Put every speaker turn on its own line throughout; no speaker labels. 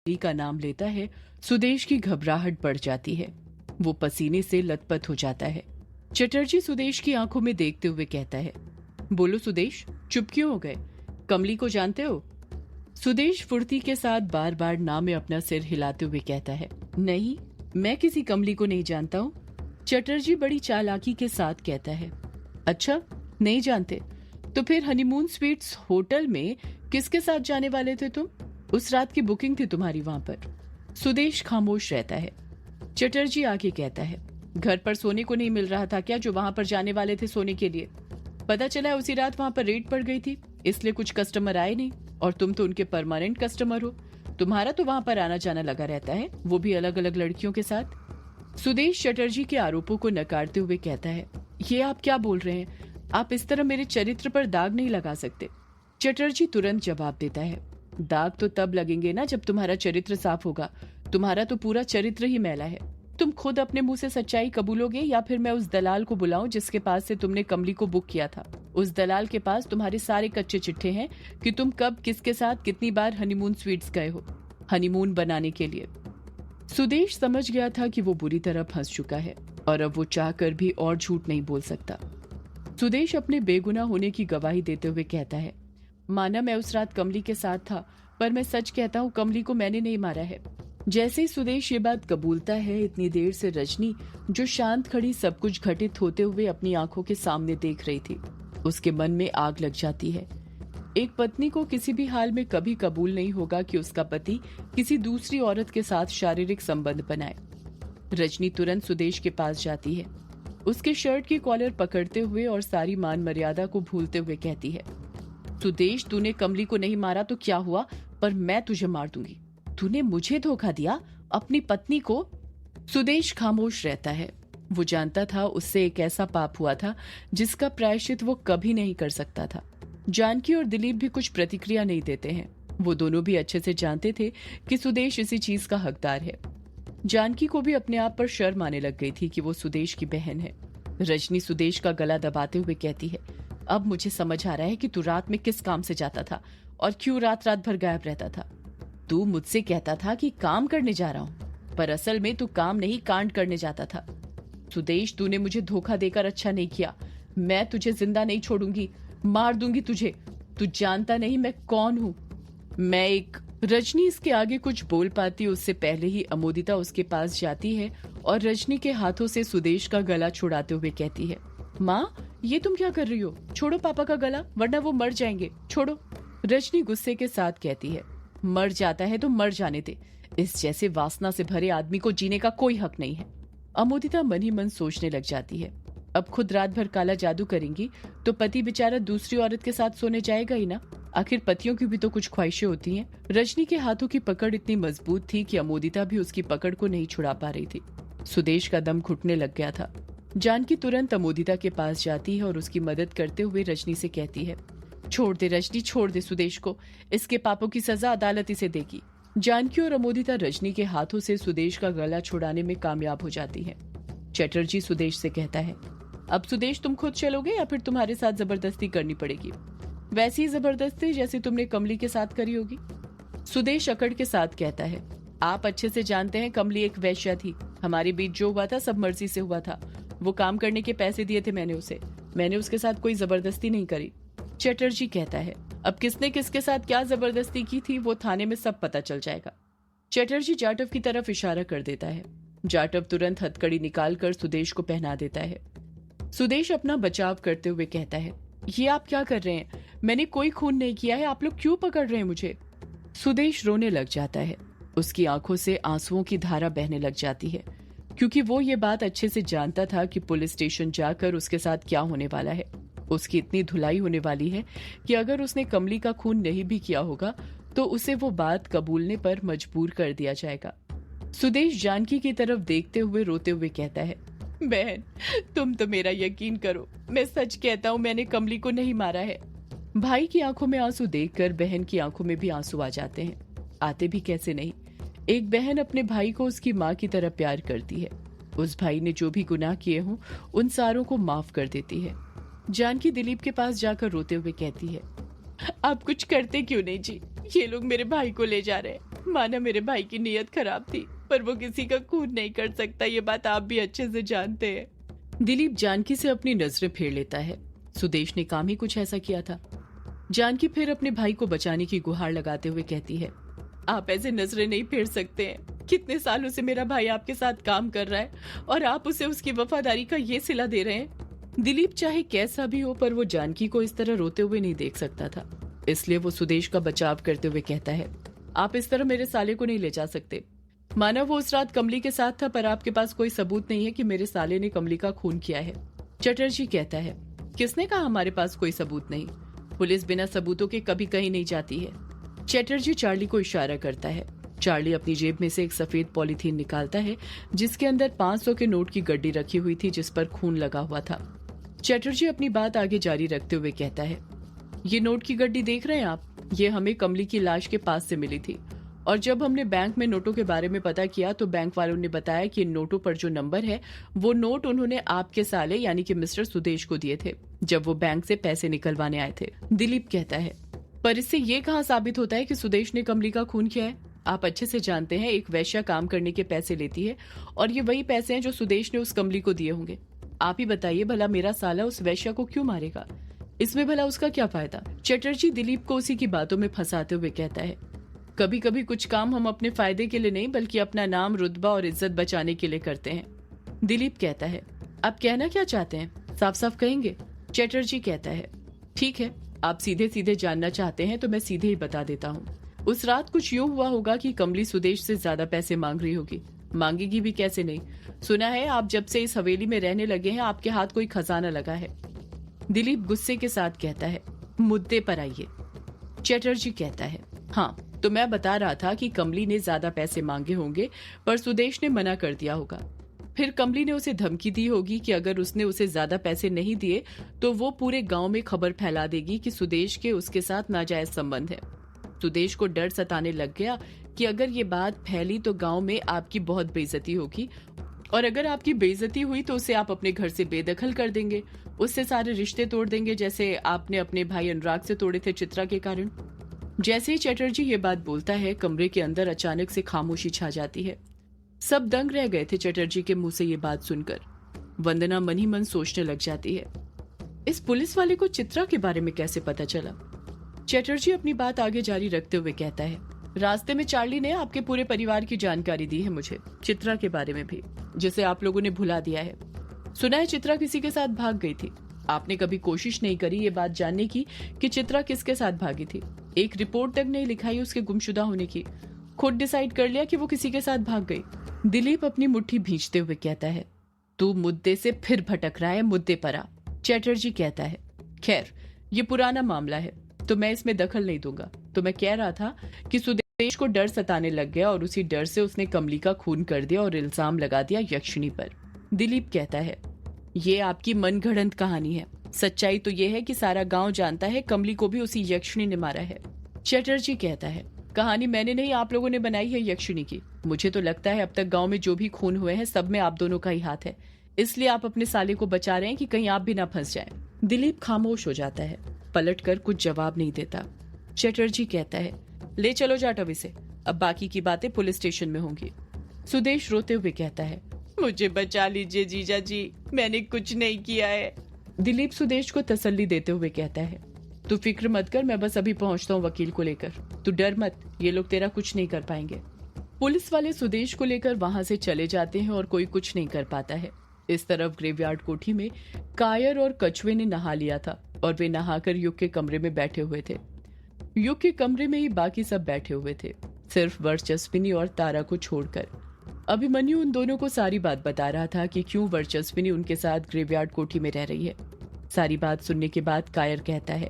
कमली का नाम लेता है, सुदेश की घबराहट बढ़ जाती है। वो पसीने से लथपथ हो जाता है। चटर्जी सुदेश की आंखों में देखते हुए कहता है, बोलो सुदेश, चुप क्यों हो गए? कमली को जानते हो? सुदेश फुर्ती के साथ बार बार ना में अपना सिर हिलाते हुए कहता है, नहीं, मैं किसी कमली को नहीं जानता हूँ। चटर्जी बड़ी चालाकी के साथ कहता है, अच्छा, नहीं जानते? तो फिर हनीमून स्वीट्स होटल में किसके साथ जाने वाले थे तुम? उस रात की बुकिंग थी तुम्हारी वहां पर। सुदेश खामोश रहता है। चटर्जी आगे कहता है, घर पर सोने को नहीं मिल रहा था क्या, जो वहां पर जाने वाले थे सोने के लिए? पता चला उसी रात वहां पर रेड पड़ गई थी, इसलिए कुछ कस्टमर आए नहीं, और तुम तो उनके परमानेंट कस्टमर हो। तुम्हारा तो वहां पर आना जाना लगा रहता है, वो भी अलग अलग लड़कियों के साथ। सुदेश चटर्जी के आरोपों को नकारते हुए कहता है, ये आप क्या बोल रहे हैं? आप इस तरह मेरे चरित्र पर दाग नहीं लगा सकते। चटर्जी तुरंत जवाब देता है, दाग तो तब लगेंगे ना जब तुम्हारा चरित्र साफ होगा। तुम्हारा तो पूरा चरित्र ही मैला है। तुम खुद अपने मुंह से सच्चाई कबूलोगे या फिर मैं उस दलाल को बुलाऊं जिसके पास से तुमने कमली को बुक किया था? उस दलाल के पास तुम्हारे सारे कच्चे चिट्ठे हैं कि तुम कब किसके साथ कितनी बार हनीमून स्वीट्स गए हो, हनीमून बनाने के लिए। सुदेश समझ गया था कि वो बुरी तरह फंस चुका है और अब वो चाहकर भी और झूठ नहीं बोल सकता। सुदेश अपने बेगुनाह होने की गवाही देते हुए कहता है, माना मैं उस रात कमली के साथ था, पर मैं सच कहता हूँ, कमली को मैंने नहीं मारा है। जैसे ही सुदेश ये बात कबूलता है, इतनी देर से रजनी, जो शांत खड़ी सब कुछ घटित होते हुए अपनी आंखों के सामने देख रही थी, उसके मन में आग लग जाती है। एक पत्नी को किसी भी हाल में कभी कबूल नहीं होगा कि उसका पति किसी दूसरी औरत के साथ शारीरिक संबंध बनाए। रजनी तुरंत सुदेश के पास जाती है, उसके शर्ट की कॉलर पकड़ते हुए और सारी मान मर्यादा को भूलते हुए कहती है, सुदेश, तूने कमली को नहीं मारा तो क्या हुआ, पर मैं तुझे मार दूंगी। तूने मुझे धोखा दिया, अपनी पत्नी को। सुदेश खामोश रहता है। वो जानता था उससे एक ऐसा पाप हुआ था जिसका प्रायश्चित वो कभी नहीं कर सकता था। जानकी और दिलीप भी कुछ प्रतिक्रिया नहीं देते हैं। वो दोनों भी अच्छे से जानते थे कि सुदेश इसी चीज का हकदार है। जानकी को भी अपने आप पर शर्म आने लग गई थी कि वो सुदेश की बहन है। रजनी सुदेश का गला दबाते हुए कहती है, अब मुझे समझ आ रहा है कि तू रात में किस काम से जाता था और क्यों रात रात भर गायब रहता था। तू मुझसे कहता था कि काम करने जा रहा हूँ, पर असल में तू काम नहीं कांड करने जाता था। सुदेश, तूने मुझे धोखा देकर अच्छा नहीं किया। मैं तुझे जिंदा नहीं छोड़ूंगी, मार दूंगी तुझे। तू जानता नहीं मैं कौन हूँ। मैं एक रजनी इसके आगे कुछ बोल पाती उससे पहले ही अमोदिता उसके पास जाती है और रजनी के हाथों से सुदेश का गला छुड़ाते हुए कहती है, माँ, ये तुम क्या कर रही हो? छोड़ो पापा का गला, वरना वो मर जाएंगे, छोड़ो। रजनी गुस्से के साथ कहती है, मर जाता है तो मर जाने दे, इस जैसे वासना से भरे आदमी को जीने का कोई हक नहीं है। अमोदिता मन ही मन सोचने लग जाती है, अब खुद रात भर काला जादू करेंगी तो पति बेचारा दूसरी औरत के साथ सोने जाएगा ही ना। आखिर पतियों की भी तो कुछ ख्वाहिशें होती हैं। रजनी के हाथों की पकड़ इतनी मजबूत थी कि अमोदिता भी उसकी पकड़ को नहीं छुड़ा पा रही थी। सुदेश का दम घुटने लग गया था। जानकी तुरंत अमोदिता के पास जाती है और उसकी मदद करते हुए रजनी से कहती है, छोड़ दे रजनी, छोड़ दे सुदेश को, इसके पापों की सजा अदालत इसे देगी। जानकी और अमोदिता रजनी के हाथों से सुदेश का गला छुड़ाने में कामयाब हो जाती है। चटर्जी सुदेश से कहता है, अब सुदेश, तुम खुद चलोगे या फिर तुम्हारे साथ जबरदस्ती करनी पड़ेगी? वैसी जबरदस्ती जैसी तुमने कमली के साथ करी होगी। सुदेश अकड़ के साथ कहता है, आप अच्छे से जानते हैं कमली एक वैश्या थी। हमारे बीच जो हुआ था सब मर्जी से हुआ था। वो काम करने के पैसे दिए थे मैंने उसके साथ कोई जबरदस्ती नहीं करी। चटर्जी कहता है, अब किसने किसके साथ क्या जबरदस्ती की थी वो थाने में सब पता चल जाएगा। चटर्जी जाटव की तरफ इशारा कर देता है। जाटव तुरंत हथकड़ी निकालकर सुदेश को पहना देता है। सुदेश अपना बचाव करते हुए कहता है, ये आप क्या कर रहे हैं? मैंने कोई खून नहीं किया है, आप लोग क्यों पकड़ रहे हैं मुझे? सुदेश रोने लग जाता है। उसकी आंखों से आंसुओं की धारा बहने लग जाती है, क्योंकि वो ये बात अच्छे से जानता था कि पुलिस स्टेशन जाकर उसके साथ क्या होने वाला है। उसकी इतनी धुलाई होने वाली है कि अगर उसने कमली का खून नहीं भी किया होगा तो उसे वो बात कबूलने पर मजबूर कर दिया जाएगा। सुदेश जानकी की तरफ देखते हुए रोते हुए कहता है, बहन, तुम तो मेरा यकीन करो, मैं सच कहता हूँ, मैंने कमली को नहीं मारा है। भाई की आंखों में आंसू देखकर बहन की आंखों में भी आंसू आ जाते हैं। आते भी कैसे नहीं। एक बहन अपने भाई को उसकी माँ की तरह प्यार करती है। उस भाई ने जो भी गुनाह किए हों उन सारों को माफ कर देती है। जानकी दिलीप के पास जाकर रोते हुए कहती है, आप कुछ करते क्यों नहीं जी? ये लोग मेरे भाई को ले जा रहे हैं। माना मेरे भाई की नीयत खराब थी, पर वो किसी का खून नहीं कर सकता, ये बात आप भी अच्छे से जानते हैं। दिलीप जानकी से अपनी नजरें फेर लेता है। सुदेश ने काम ही कुछ ऐसा किया था। जानकी फिर अपने भाई को बचाने की गुहार लगाते हुए कहती है, आप ऐसे नजरें नहीं फेर सकते हैं। कितने सालों से मेरा भाई आपके साथ काम कर रहा है और आप उसे उसकी वफादारी का ये सिला दे रहे हैं। दिलीप चाहे कैसा भी हो, पर वो जानकी को इस तरह रोते हुए नहीं देख सकता था, इसलिए वो सुदेश का बचाव करते हुए कहता है, आप इस तरह मेरे साले को नहीं ले जा सकते। माना वो उस रात कमली के साथ था, पर आपके पास कोई सबूत नहीं है कि मेरे साले ने कमली का खून किया है। चटर्जी कहता है, किसने कहा हमारे पास कोई सबूत नहीं? पुलिस बिना सबूतों के कभी कहीं नहीं जाती है। चटर्जी चार्ली को इशारा करता है। चार्ली अपनी जेब में से एक सफेद पॉलीथीन निकालता है जिसके अंदर 500 के नोट की गड्डी रखी हुई थी जिस पर खून लगा हुआ था। चटर्जी अपनी बात आगे जारी रखते हुए कहता है, ये नोट की गड्डी देख रहे हैं आप? ये हमें कमली की लाश के पास से मिली थी और जब हमने बैंक में नोटों के बारे में पता किया तो बैंक वालों ने बताया कि इन नोटों पर जो नंबर है वो नोट उन्होंने आपके साले यानी कि मिस्टर सुदेश को दिए थे जब वो बैंक से पैसे निकलवाने आए थे। दिलीप कहता है, पर इससे ये कहाँ साबित होता है कि सुदेश ने कमली का खून किया है? आप अच्छे से जानते हैं एक वैश्या काम करने के पैसे लेती है और ये वही पैसे हैं जो सुदेश ने उस कमली को दिए होंगे। आप ही बताइए भला मेरा साला उस वैश्या को क्यों मारेगा? इसमें भला उसका क्या फायदा? चटर्जी दिलीप को उसी की बातों में फंसाते हुए कहता है, कभी कभी कुछ काम हम अपने फायदे के लिए नहीं बल्कि अपना नाम, रुतबा और इज्जत बचाने के लिए करते हैं। दिलीप कहता है, आप कहना क्या चाहते हैं? साफ साफ कहेंगे? चटर्जी कहता है, ठीक है, आप सीधे सीधे जानना चाहते हैं तो मैं सीधे ही बता देता हूँ। उस रात कुछ यूं हुआ होगा कि कमली सुदेश से ज्यादा पैसे मांग रही होगी। मांगेगी भी कैसे नहीं? सुना है आप जब से इस हवेली में रहने लगे हैं आपके हाथ कोई खजाना लगा है। दिलीप गुस्से के साथ कहता है, मुद्दे पर आइए। चटर्जी कहता है, हाँ तो मैं बता रहा था कि कमली ने ज्यादा पैसे मांगे होंगे पर सुदेश ने मना कर दिया होगा। फिर कमली ने उसे धमकी दी होगी कि अगर उसने उसे ज्यादा पैसे नहीं दिए तो वो पूरे गांव में खबर फैला देगी कि सुदेश के उसके साथ नाजायज संबंध है। सुदेश को डर सताने लग गया कि अगर ये बात फैली तो गांव में आपकी बहुत बेइज्जती होगी और अगर आपकी बेइज्जती हुई तो उसे आप अपने घर से बेदखल कर देंगे, उससे सारे रिश्ते तोड़ देंगे जैसे आपने अपने भाई अनुराग से तोड़े थे चित्रा के कारण। जैसे ही चटर्जी ये बात बोलता है कमरे के अंदर अचानक से खामोशी छा जाती है। सब दंग रह गए थे चटर्जी के मुंह से ये बात सुनकर। वंदना मन ही मन सोचने लग जाती है, इस पुलिस वाले को चित्रा के बारे में कैसे पता चला? चटर्जी अपनी बात आगे जारी रखते हुए कहता है, रास्ते में चार्ली ने आपके पूरे परिवार की जानकारी दी है मुझे, चित्रा के बारे में भी, जिसे आप लोगों ने भुला दिया है। सुना है चित्रा किसी के साथ भाग गई थी। आपने कभी कोशिश नहीं करी ये बात जानने की कि चित्रा किसके साथ भागी थी। एक रिपोर्ट तक नहीं लिखाई उसके गुमशुदा होने की। खुद डिसाइड कर लिया कि वो किसी के साथ भाग गई। दिलीप अपनी मुट्ठी भींचते हुए कहता है, तू मुद्दे से फिर भटक रहा है, मुद्दे पर आ। चटर्जी कहता है, खैर ये पुराना मामला है तो मैं इसमें दखल नहीं दूंगा। तो मैं कह रहा था कि सुदेश को डर सताने लग गया और उसी डर से उसने कमली का खून कर दिया और इल्जाम लगा दिया यक्षिणी पर। दिलीप कहता है, ये आपकी मनगढ़ंत कहानी है। सच्चाई तो ये है कि सारा गांव जानता है कमली को भी उसी यक्षिणी ने मारा है। चटर्जी कहता है, कहानी मैंने नहीं आप लोगों ने बनाई है यक्षिणी की। मुझे तो लगता है अब तक गांव में जो भी खून हुए हैं सब में आप दोनों का ही हाथ है, इसलिए आप अपने साले को बचा रहे हैं कि कहीं आप भी ना फंस जाए। दिलीप खामोश हो जाता है, पलटकर कुछ जवाब नहीं देता। चटर्जी कहता है, ले चलो जाटवी से, अब बाकी की बातें पुलिस स्टेशन में होंगी। सुदेश रोते हुए कहता है, मुझे बचा लीजिए जीजा जी, मैंने कुछ नहीं किया है। दिलीप सुदेश को तसल्ली देते हुए कहता है, तू फिक्र मत कर, मैं बस अभी पहुंचता हूँ वकील को लेकर, तू डर मत, ये लोग तेरा कुछ नहीं कर पाएंगे। पुलिस वाले सुदेश को लेकर वहां से चले जाते हैं और कोई कुछ नहीं कर पाता है। इस तरफ ग्रेवयार्ड कोठी में कायर और कछुए ने नहा लिया था और वे नहाकर युग के कमरे में बैठे हुए थे। युग के कमरे में ही बाकी सब बैठे हुए थे, सिर्फ वर्चस्विनी और तारा को छोड़कर। अभिमन्यु उन दोनों को सारी बात बता रहा था कि क्यों वर्चस्विनी उनके साथ ग्रेवयार्ड कोठी में रह रही है। सारी बात सुनने के बाद कायर कहता है,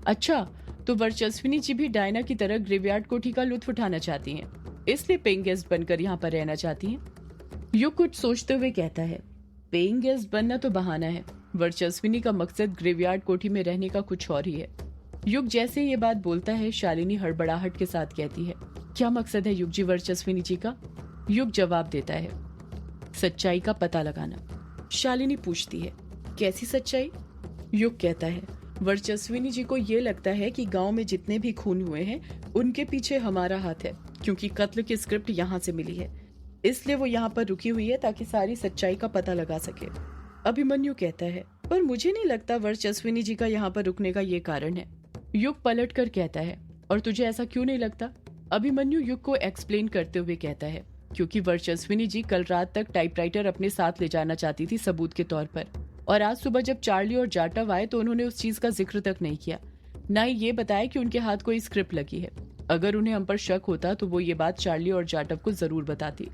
अच्छा तो वर्चस्विनी जी भी डायना की तरह ग्रेवयार्ड कोठी का लुत्फ उठाना चाहती हैं, इसलिए पेइंग गेस्ट बनकर यहाँ पर रहना चाहती हैं। युग कुछ सोचते हुए कहता है, पेइंग गेस्ट बनना तो बहाना है, वर्चस्विनी का मकसद ग्रेवयार्ड कोठी में रहने का कुछ और ही है। युग जैसे ये बात बोलता है शालिनी हड़बड़ाहट के साथ कहती है, क्या मकसद है युग जी वर्चस्विनी जी का? युग जवाब देता है, सच्चाई का पता लगाना। शालिनी पूछती है, कैसी सच्चाई? युग कहता है, वर्चस्विनी जी को ये लगता है कि गांव में जितने भी खून हुए हैं उनके पीछे हमारा हाथ है, क्योंकि कत्ल की स्क्रिप्ट यहाँ से मिली है, इसलिए वो यहाँ पर रुकी हुई है ताकि सारी सच्चाई का पता लगा सके। अभिमन्यु कहता है, पर मुझे नहीं लगता वर्चस्विनी जी का यहाँ पर रुकने का ये कारण है। युग पलट कर कहता है, और तुझे ऐसा क्यों नहीं लगता? अभिमन्यु युग को एक्सप्लेन करते हुए कहता है, क्योंकि वर्चस्विनी जी कल रात तक टाइपराइटर अपने साथ ले जाना चाहती थी सबूत के तौर पर, और आज सुबह जब चार्ली और जाटव आए तो उन्होंने उस चीज का जिक्र तक नहीं किया, ना ही ये बताया कि उनके हाथ कोई स्क्रिप्ट लगी है। अगर उन्हें हम पर शक होता तो वो ये बात चार्ली और जाटव को जरूर बताती।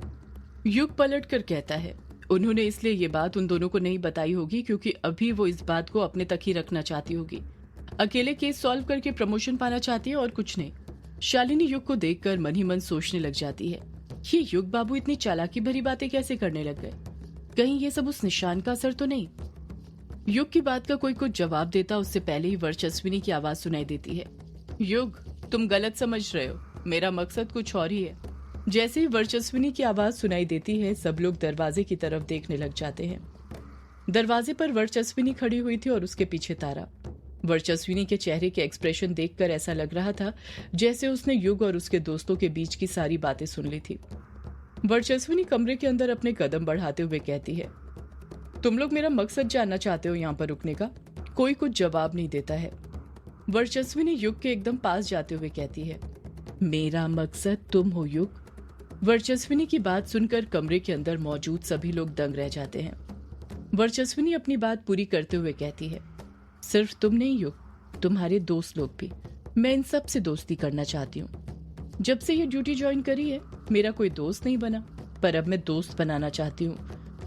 युग पलट कर कहता है, उन्होंने इसलिए ये बात उन दोनों को नहीं बताई होगी क्योंकि अभी वो इस बात को अपने तक ही रखना चाहती होगी, अकेले केस सॉल्व करके प्रमोशन पाना चाहती है और कुछ नहीं। शालिनी युग को देखकर मन ही मन सोचने लग जाती है, ये युग बाबू इतनी चालाकी भरी बातें कैसे करने लग गए? कहीं ये सब उस निशान का असर तो नहीं? युग की बात का कोई कुछ जवाब देता उससे पहले ही वर्चस्विनी की आवाज सुनाई देती है, युग तुम गलत समझ रहे हो, मेरा मकसद कुछ और ही है। जैसे ही वर्चस्विनी की आवाज सुनाई देती है सब लोग दरवाजे की तरफ देखने लग जाते हैं। दरवाजे पर वर्चस्विनी खड़ी हुई थी और उसके पीछे तारा। वर्चस्विनी के चेहरे के एक्सप्रेशन देखकर ऐसा लग रहा था जैसे उसने युग और उसके दोस्तों के बीच की सारी बातें सुन ली थी। वर्चस्विनी कमरे के अंदर अपने कदम बढ़ाते हुए कहती है, तुम लोग मेरा मकसद जानना चाहते हो यहाँ पर रुकने का? कोई कुछ जवाब नहीं देता है। वर्चस्विनी युग के एकदम पास जाते हुए कहती है, मेरा मकसद तुम हो युग। वर्चस्विनी की बात सुनकर कमरे के अंदर मौजूद सभी लोग दंग रह जाते हैं। वर्चस्विनी अपनी बात पूरी करते हुए कहती है, सिर्फ तुम नहीं युग, तुम्हारे दोस्त लोग भी, मैं इन सब से दोस्ती करना चाहती हूँ। जब से ये ड्यूटी ज्वाइन करी है मेरा कोई दोस्त नहीं बना, पर अब मैं दोस्त बनाना चाहती हूँ,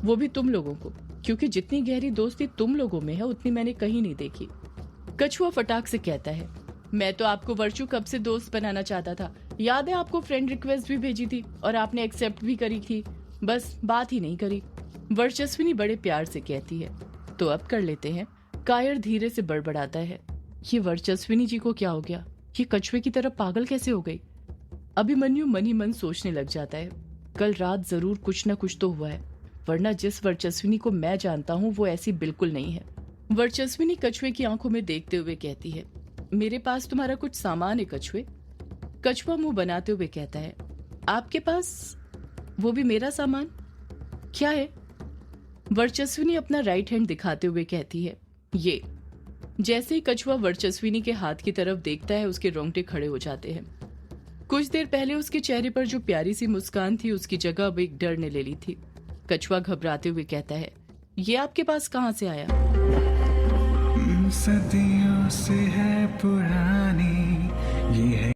वो भी तुम लोगों को, क्योंकि जितनी गहरी दोस्ती तुम लोगों में है उतनी मैंने कहीं नहीं देखी। कछुआ फटाक से कहता है, मैं तो आपको वर्चू कब से दोस्त बनाना चाहता था, याद है आपको फ्रेंड रिक्वेस्ट भी भेजी थी और आपने एक्सेप्ट भी करी थी, बस बात ही नहीं करी। वर्चस्विनी बड़े प्यार से कहती है, तो अब कर लेते हैं। कायर धीरे से बड़बड़ाता है, ये वर्चस्विनी जी को क्या हो गया, ये कछुए की तरह पागल कैसे हो गई? अभिमन्यु मन ही मन सोचने लग जाता है, कल रात जरूर कुछ न कुछ तो हुआ है, वरना जिस वर्चस्विनी को मैं जानता हूँ वो ऐसी बिल्कुल नहीं है। वर्चस्विनी कछुए की आंखों में देखते हुए कहती है, मेरे पास तुम्हारा कुछ सामान है कछुए। कछुआ मुंह बनाते हुए कहता है, आपके पास? वो भी मेरा सामान? क्या है? वर्चस्विनी अपना राइट हैंड दिखाते हुए कहती है, ये। जैसे ही कछुआ वर्चस्विनी के हाथ की तरफ देखता है उसके रोंगटे खड़े हो जाते हैं। कुछ देर पहले उसके चेहरे पर जो प्यारी सी मुस्कान थी उसकी जगह अब एक डर ने ले ली थी। कछुआ घबराते हुए कहता है, ये आपके पास कहाँ से आया?
सदियों से है पुरानी ये है